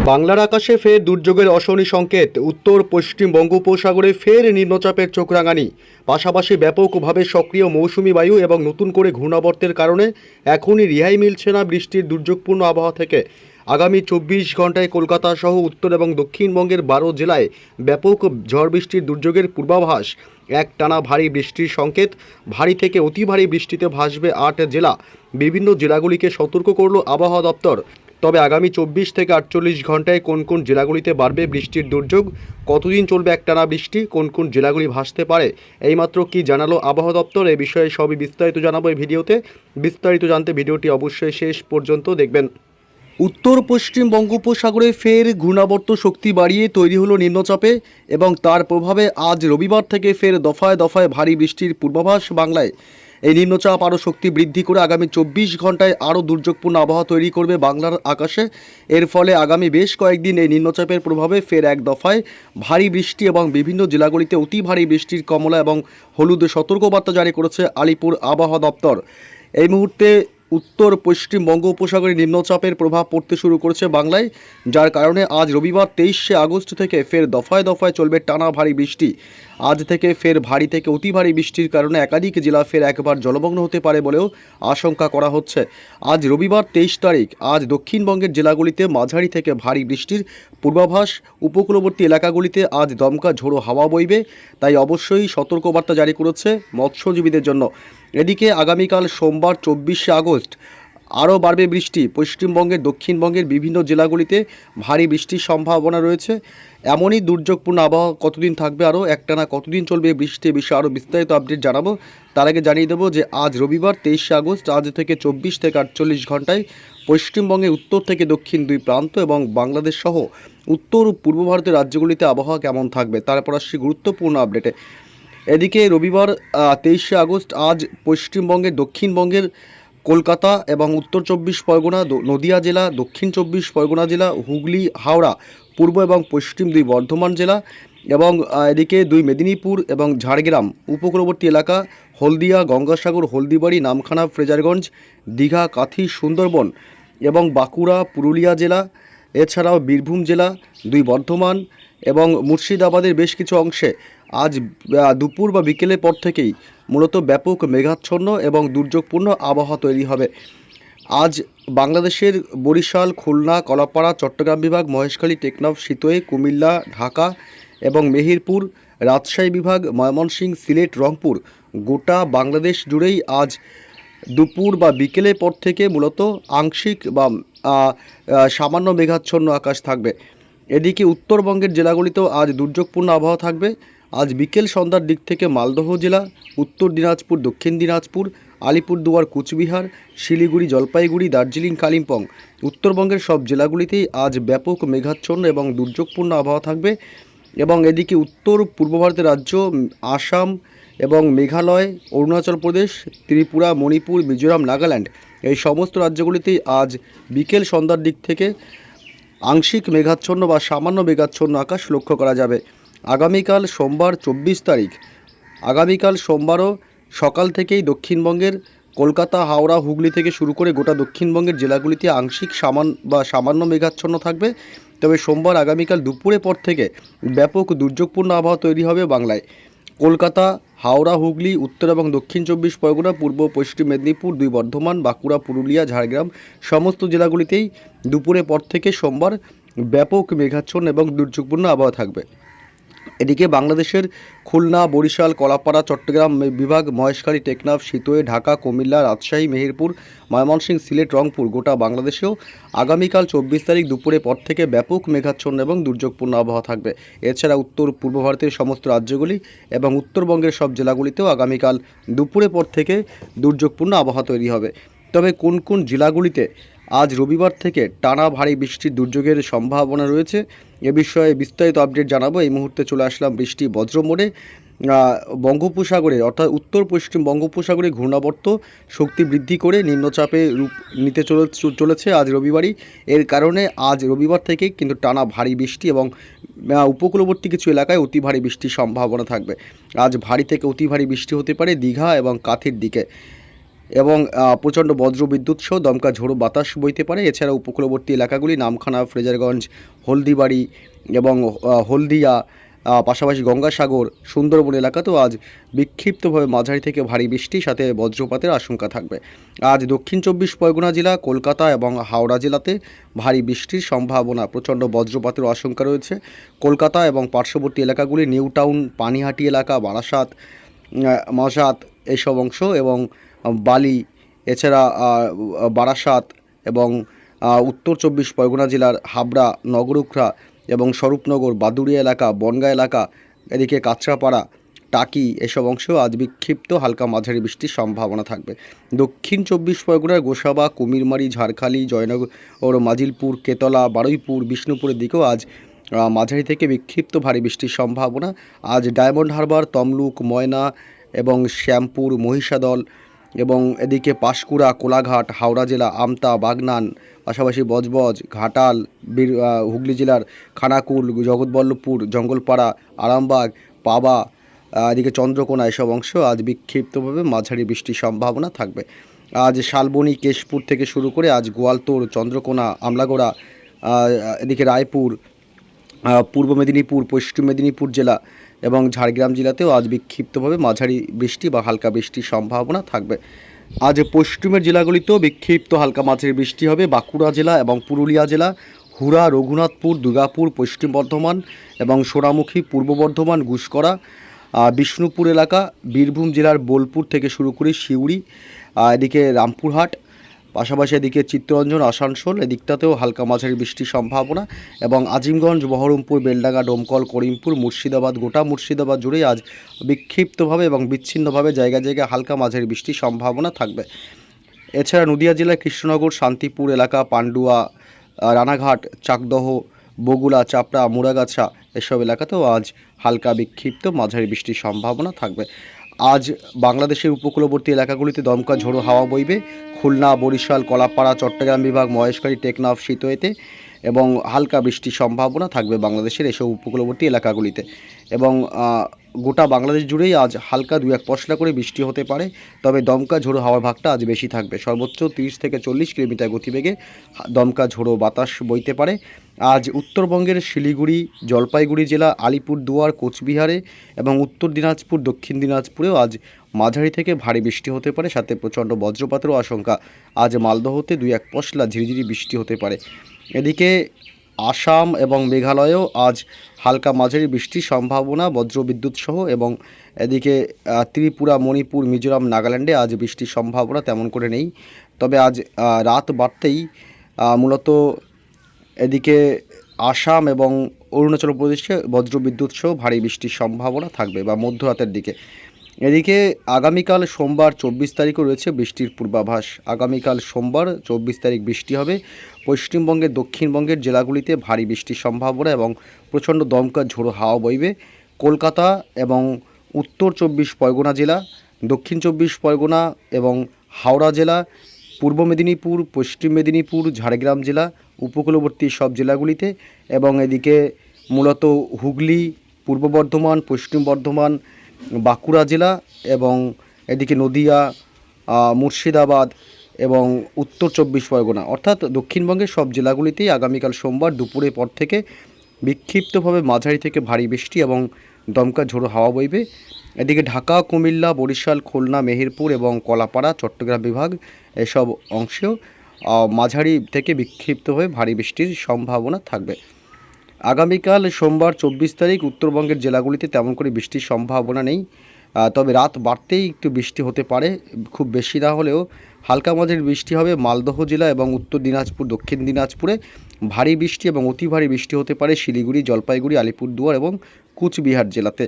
বাংলার আকাশে ফের দুর্যোগের অশনি সংকেত। উত্তর পশ্চিম বঙ্গোপসাগরে ফের নিম্নচাপের চোখ রাঙানি, পাশাপাশি ব্যাপকভাবে সক্রিয় মৌসুমি বায়ু এবং নতুন করে ঘূর্ণাবর্তের কারণে এখনই রেহাই মিলছে না বৃষ্টির দুর্যোগপূর্ণ আবহাওয়া থেকে। আগামী 24 ঘন্টায় কলকাতা সহ উত্তর এবং দক্ষিণবঙ্গের 12 জেলায় ব্যাপক ঝড় বৃষ্টির দুর্যোগের পূর্বাভাস। একটানা ভারী বৃষ্টির সংকেত। ভারী থেকে অতি ভারী বৃষ্টিতে ভাসবে 8 জেলা। বিভিন্ন জেলাগুলিকে সতর্ক করল আবহাওয়া দপ্তর। তবে আগামী 24 থেকে 48 ঘন্টায় কোন কোন জেলাগুলিতে বাড়বে বৃষ্টির দুর্যোগ, কতদিন চলবে একটানা বৃষ্টি, কোন কোন জেলাগুলি ভাসতে পারে, এইমাত্র কি জানালো আবহাওয়া দপ্তর, এই বিষয়ে সবই বিস্তারিত জানাবো এই ভিডিওতে। বিস্তারিত জানতে ভিডিওটি অবশ্যই শেষ পর্যন্ত দেখবেন। উত্তর পশ্চিম বঙ্গোপসাগরে ফের ঘূর্ণাবর্ত শক্তি বাড়িয়ে তৈরি হলো নিম্নচাপে এবং তার প্রভাবে আজ রবিবার থেকে ফের দফায় দফায় ভারী বৃষ্টির পূর্বাভাস বাংলায়। এই নিম্নচাপ আরও শক্তি বৃদ্ধি করে আগামী 24 ঘন্টায় আরও দুর্যোগপূর্ণ আবহাওয়া তৈরি করবে বাংলার আকাশে। এর ফলে আগামী বেশ কয়েকদিন এই নিম্নচাপের প্রভাবে ফের এক দফায় ভারী বৃষ্টি এবং বিভিন্ন জেলাগুলিতে অতি ভারী বৃষ্টির কমলা এবং হলুদ সতর্কবার্তা জারি করেছে আলিপুর আবহাওয়া দপ্তর। এই মুহূর্তে উত্তর পশ্চিম বঙ্গোপসাগরে নিম্নচাপের প্রভাব পড়তে শুরু করেছে বাংলায়, যার কারণে আজ রবিবার 23শে আগস্ট থেকে ফের দফায় দফায় চলবে টানা ভারী বৃষ্টি। আজ থেকে ফের ভারী থেকে অতি ভারী বৃষ্টির কারণে একাধিক জেলা ফের একবার জলমগ্ন হতে পারে বলেও আশঙ্কা করা হচ্ছে। আজ রবিবার 23 তারিখ। আজ দক্ষিণবঙ্গের জেলাগুলিতে মাঝারি থেকে ভারী বৃষ্টির পূর্বাভাস। উপকূলবর্তী এলাকাগুলিতে আজ দমকা ঝোড়ো হাওয়া বইবে, তাই অবশ্যই সতর্কবার্তা জারি করেছে মৎস্যজীবীদের জন্য। এদিকে আগামীকাল সোমবার 24শে আগস্ট আরও বাড়বে বৃষ্টি। পশ্চিমবঙ্গের দক্ষিণবঙ্গের বিভিন্ন জেলাগুলিতে ভারী বৃষ্টির সম্ভাবনা রয়েছে। এমনই দুর্যোগপূর্ণ আবহাওয়া কতদিন থাকবে, আরও একটানা কতদিন চলবে বৃষ্টি, বিষয়ে আরও বিস্তারিত আপডেট জানাবো। তার আগে জানিয়ে দেবো যে আজ রবিবার 23শে আগস্ট, আজ থেকে 24 থেকে 48 ঘন্টায় পশ্চিমবঙ্গের উত্তর থেকে দক্ষিণ দুই প্রান্ত এবং বাংলাদেশ সহ উত্তর ও পূর্ব ভারতের রাজ্যগুলিতে আবহাওয়া কেমন থাকবে, তারপর আসছি গুরুত্বপূর্ণ আপডেটে। এদিকে রবিবার 23শে আগস্ট আজ পশ্চিমবঙ্গের দক্ষিণবঙ্গের কলকাতা এবং উত্তর 24 পরগনা, নদিয়া জেলা, দক্ষিণ 24 পরগনা জেলা, হুগলি, হাওড়া, পূর্ব এবং পশ্চিম দুই বর্ধমান জেলা এবং এদিকে দুই মেদিনীপুর এবং ঝাড়গ্রাম, উপকূলবর্তী এলাকা হলদিয়া, গঙ্গাসাগর, হলদিবাড়ি, নামখানা, ফ্রেজারগঞ্জ, দীঘা, কাথি, সুন্দরবন এবং বাঁকুড়া, পুরুলিয়া জেলা, এছাড়াও বীরভূম জেলা, দুই বর্ধমান এবং মুর্শিদাবাদের বেশ কিছু অংশে আজ দুপুর বা বিকেলের পর থেকেই মূলত ব্যাপক মেঘাচ্ছন্ন এবং দুর্যোগপূর্ণ আবহাওয়া তৈরি হবে। আজ বাংলাদেশের বরিশাল, খুলনা, কলাপাড়া, চট্টগ্রাম বিভাগ, মহেশখালী, টেকনাফ, সিতোয়ে, কুমিল্লা, ঢাকা এবং মেহেরপুর, রাজশাহী বিভাগ, ময়মনসিংহ, সিলেট, রংপুর, গোটা বাংলাদেশ জুড়েই আজ দুপুর বা বিকেলের পর থেকে মূলত আংশিক বা সামান্য মেঘাচ্ছন্ন আকাশ থাকবে। এদিকে উত্তরবঙ্গের জেলাগুলিতেও আজ দুর্যোগপূর্ণ আবহাওয়া থাকবে। আজ বিকেল সন্ধ্যার দিক থেকে মালদহ জেলা, উত্তর দিনাজপুর, দক্ষিণ দিনাজপুর, আলিপুরদুয়ার, কুচবিহার, শিলিগুড়ি, জলপাইগুড়ি, দার্জিলিং, কালিম্পং, উত্তরবঙ্গের সব জেলাগুলিতেই আজ ব্যাপক মেঘাচ্ছন্ন এবং দুর্যোগপূর্ণ আবহাওয়া থাকবে। এবং এদিকে উত্তর পূর্ব ভারতের রাজ্য আসাম এবং মেঘালয়, অরুণাচল প্রদেশ, ত্রিপুরা, মণিপুর, মিজোরাম, নাগাল্যান্ড, এই সমস্ত রাজ্যগুলিতেই আজ বিকেল সন্ধ্যার দিক থেকে আংশিক মেঘাচ্ছন্ন বা সামান্য মেঘাচ্ছন্ন আকাশ লক্ষ্য করা যাবে। আগামীকাল সোমবার 24 তারিখ, আগামীকাল সোমবারও সকাল থেকেই দক্ষিণবঙ্গের কলকাতা, হাওড়া, হুগলি থেকে শুরু করে গোটা দক্ষিণবঙ্গের জেলাগুলিতে আংশিক সামান্য মেঘাচ্ছন্ন থাকবে। তবে সোমবার আগামীকাল দুপুরের পর থেকে ব্যাপক দুর্যোগপূর্ণ আবহাওয়া তৈরি হবে বাংলায়। কলকাতা, হাওড়া, হুগলি, উত্তর এবং দক্ষিণ 24 পরগনা, পূর্ব পশ্চিম মেদিনীপুর, দুই বর্ধমান, বাঁকুড়া, পুরুলিয়া, ঝাড়গ্রাম সমস্ত জেলাগুলিতেই দুপুরের পর থেকে সোমবার ব্যাপক মেঘাচ্ছন্ন এবং দুর্যোগপূর্ণ আবহাওয়া থাকবে। এদিকে বাংলাদেশের খুলনা, বরিশাল, কলাপাড়া, চট্টগ্রাম বিভাগ, মহেশখালী, টেকনাফ, সিতোয়ে, ঢাকা, কুমিল্লা, রাজশাহী, মেহেরপুর, ময়মনসিংহ, সিলেট, রংপুর, গোটা বাংলাদেশেও আগামীকাল 24 তারিখ দুপুরের পর থেকে ব্যাপক মেঘাচ্ছন্ন এবং দুর্যোগপূর্ণ আবহাওয়া থাকবে। এছাড়া উত্তর পূর্ব ভারতের সমস্ত রাজ্যগুলি এবং উত্তরবঙ্গের সব জেলাগুলিতেও আগামীকাল দুপুরের পর থেকে দুর্যোগপূর্ণ আবহাওয়া তৈরি হবে। তবে কোন কোন জেলাগুলিতে আজ রবিবার থেকে টানা ভারী বৃষ্টির দুর্যোগের সম্ভাবনা রয়েছে, এ বিষয়ে বিস্তারিত আপডেট জানাবো। এই মুহূর্তে চলে আসলাম বৃষ্টি বজ্র মোড়ে। বঙ্গোপসাগরে অর্থাৎ উত্তর পশ্চিম বঙ্গোপসাগরে ঘূর্ণাবর্ত শক্তি বৃদ্ধি করে নিম্নচাপে রূপ নিতে চলেছে আজ রবিবারই। এর কারণে আজ রবিবার থেকে কিন্তু টানা ভারী বৃষ্টি এবং উপকূলবর্তী কিছু এলাকায় অতি ভারী বৃষ্টির সম্ভাবনা থাকবে। আজ ভারী থেকে অতি ভারী বৃষ্টি হতে পারে দীঘা এবং কাথির দিকে। এবং প্রচণ্ড বজ্রবিদ্যুৎ সহ দমকা ঝোড়ো বাতাস বইতে পারে। এছাড়া উপকূলবর্তী এলাকাগুলি নামখানা, ফ্রেজারগঞ্জ, হলদিবাড়ি এবং হলদিয়া, পাশাপাশি গঙ্গাসাগর, সুন্দরবন এলাকাতেও আজ বিক্ষিপ্তভাবে মাঝারি থেকে ভারী বৃষ্টি সাথে বজ্রপাতের আশঙ্কা থাকবে। আজ দক্ষিণ চব্বিশ পরগনা জেলা, কলকাতা এবং হাওড়া জেলাতে ভারী বৃষ্টির সম্ভাবনা, প্রচণ্ড বজ্রপাতের আশঙ্কা রয়েছে। কলকাতা এবং পার্শ্ববর্তী এলাকাগুলি নিউ টাউন, পানিহাটি এলাকা, বারাসাত, মশাত এইসব অংশ এবং বালি, এছাড়া বারাসাত এবং উত্তর চব্বিশ পরগনা জেলার হাবড়া, নগরুখরা এবং স্বরূপনগর, বাদুড়িয়া এলাকা, বনগাঁ এলাকা, এদিকে কাঁচরাপাড়া, টাকি এসব অংশেও আজ বিক্ষিপ্ত হালকা মাঝারি বৃষ্টির সম্ভাবনা থাকবে। দক্ষিণ চব্বিশ পরগনার গোসাবা, কুমিরমারি, ঝাড়খালি, জয়নগর, মাজিলপুর, কেতলা, বারুইপুর, বিষ্ণুপুরের দিকেও আজ মাঝারি থেকে বিক্ষিপ্ত ভারী বৃষ্টির সম্ভাবনা। আজ ডায়মন্ড হারবার, তমলুক, ময়না এবং শ্যামপুর, মহিষাদল এবং এদিকে পাঁশকুড়া, কোলাঘাট, হাওড়া জেলা, আমতা, বাগনান, পাশাপাশি বজবজ, ঘাটাল, হুগলি জেলার খানাকুল, জগৎবল্লভপুর, জঙ্গলপাড়া, আরামবাগ, পাবা, এদিকে চন্দ্রকোনা এসব অংশ আজ বিক্ষিপ্তভাবে মাঝারি বৃষ্টির সম্ভাবনা থাকবে। আজ শালবনী, কেশপুর থেকে শুরু করে আজ গোয়ালতোড়, চন্দ্রকোনা, আমলাগোড়া, এদিকে রায়পুর, পূর্ব মেদিনীপুর, পশ্চিম মেদিনীপুর জেলা এবং ঝাড়গ্রাম জেলাতেও আজ বিক্ষিপ্তভাবে মাঝারি বৃষ্টি বা হালকা বৃষ্টির সম্ভাবনা থাকবে। আজ পশ্চিমের জেলাগুলিতেও বিক্ষিপ্ত হালকা মাঝারি বৃষ্টি হবে। বাঁকুড়া জেলা এবং পুরুলিয়া জেলা, হুড়া, রঘুনাথপুর, দুর্গাপুর, পশ্চিম বর্ধমান এবং সোনামুখী, পূর্ব বর্ধমান, গুসকরা, বিষ্ণুপুর এলাকা, বীরভূম জেলার বোলপুর থেকে শুরু করে সিউড়ি, এদিকে রামপুরহাট, পাশাপাশি এদিকে চিত্তরঞ্জন, আসানসোল এদিকটাতেও হালকা মাঝারি বৃষ্টির সম্ভাবনা এবং আজিমগঞ্জ, বহরমপুর, বেলডাঙ্গা, ডোমকল, করিমপুর, মুর্শিদাবাদ, গোটা মুর্শিদাবাদ জুড়েই আজ বিক্ষিপ্তভাবে এবং বিচ্ছিন্নভাবে জায়গায় জায়গায় হালকা মাঝারি বৃষ্টির সম্ভাবনা থাকবে। এছাড়া নদিয়া জেলার কৃষ্ণনগর, শান্তিপুর এলাকা, পান্ডুয়া, রানাঘাট, চাকদহ, বগুড়া, চাপড়া, মুড়াগাছা এসব এলাকাতেও আজ হালকা বিক্ষিপ্ত মাঝারি বৃষ্টির সম্ভাবনা থাকবে। আজ বাংলাদেশের উপকূলবর্তী এলাকাগুলিতে দমকা ঝোড়ো হাওয়া বইবে। খুলনা, বরিশাল, কলাপাড়া, চট্টগ্রাম বিভাগ, মহেশখালী, টেকনাফ, সিতোয়েতে এবং হালকা বৃষ্টির সম্ভাবনা থাকবে বাংলাদেশের এসব উপকূলবর্তী এলাকাগুলিতে এবং গোটা বাংলাদেশ জুড়েই আজ হালকা 2-1 পশলা করে বৃষ্টি হতে পারে। তবে দমকা ঝোড়ো হাওয়ার ভাগটা আজ বেশি থাকবে। সর্বোচ্চ 30 থেকে 40 কিলোমিটার গতিবেগে দমকা ঝোড়ো বাতাস বইতে পারে। আজ উত্তরবঙ্গের শিলিগুড়ি, জলপাইগুড়ি জেলা, আলিপুরদুয়ার, কোচবিহারে এবং উত্তর দিনাজপুর, দক্ষিণ দিনাজপুরেও আজ মাঝারি থেকে ভারী বৃষ্টি হতে পারে, সাথে প্রচণ্ড বজ্রপাতেরও আশঙ্কা। আজ মালদহতে 2-1 পশলা ঝিরিঝিরি বৃষ্টি হতে পারে। এদিকে আসাম এবং মেঘালয়েও আজ হালকা মাঝারি বৃষ্টির সম্ভাবনা, বজ্রবিদ্যুৎ সহ এবং এদিকে ত্রিপুরা, মণিপুর, মিজোরাম, নাগাল্যান্ডে আজ বৃষ্টির সম্ভাবনা তেমন করে নেই। তবে আজ রাত বাড়তেই মূলত এদিকে আসাম এবং অরুণাচল প্রদেশে বজ্রবিদ্যুৎ সহ ভারী বৃষ্টির সম্ভাবনা থাকবে বা মধ্যরাতের দিকে। এদিকে আগামীকাল সোমবার 24 তারিখও রয়েছে বৃষ্টির পূর্বাভাস। আগামীকাল সোমবার 24 তারিখ বৃষ্টি হবে। পশ্চিমবঙ্গের, দক্ষিণবঙ্গের জেলাগুলিতে ভারী বৃষ্টির সম্ভাবনা এবং প্রচণ্ড দমকা ঝোড়ো হাওয়া বইবে। কলকাতা এবং উত্তর 24 পরগনা জেলা, দক্ষিণ 24 পরগনা এবং হাওড়া জেলা, পূর্ব মেদিনীপুর, পশ্চিম মেদিনীপুর, ঝাড়গ্রাম জেলা, উপকূলবর্তী সব জেলাগুলিতে এবং এদিকে মূলত হুগলি, পূর্ব বর্ধমান, পশ্চিম বর্ধমান, বাঁকুড়া জেলা এবং এদিকে নদিয়া, মুর্শিদাবাদ এবং উত্তর 24 পরগনা অর্থাৎ দক্ষিণবঙ্গের সব জেলাগুলিতেই আগামীকাল সোমবার দুপুরের পর থেকে বিক্ষিপ্তভাবে মাঝারি থেকে ভারী বৃষ্টি এবং দমকা ঝোড়ো হাওয়া বইবে। এদিকে ঢাকা, কুমিল্লা, বরিশাল, খুলনা, মেহেরপুর এবং কলাপাড়া, চট্টগ্রাম বিভাগ এসব অংশেও মাঝারি থেকে বিক্ষিপ্তভাবে ভারী বৃষ্টির সম্ভাবনা থাকবে। আগামীকাল সোমবার 24 তারিখ উত্তরবঙ্গের জেলাগুলিতে তেমন করে বৃষ্টির সম্ভাবনা নেই। তবে রাত বাড়তেই একটু বৃষ্টি হতে পারে, খুব বেশি না হলেও হালকা মাঝারি বৃষ্টি হবে মালদহ জেলা এবং উত্তর দিনাজপুর, দক্ষিণ দিনাজপুরে। ভারী বৃষ্টি এবং অতি ভারী বৃষ্টি হতে পারে শিলিগুড়ি, জলপাইগুড়ি, আলিপুরদুয়ার এবং কুচবিহার জেলাতে।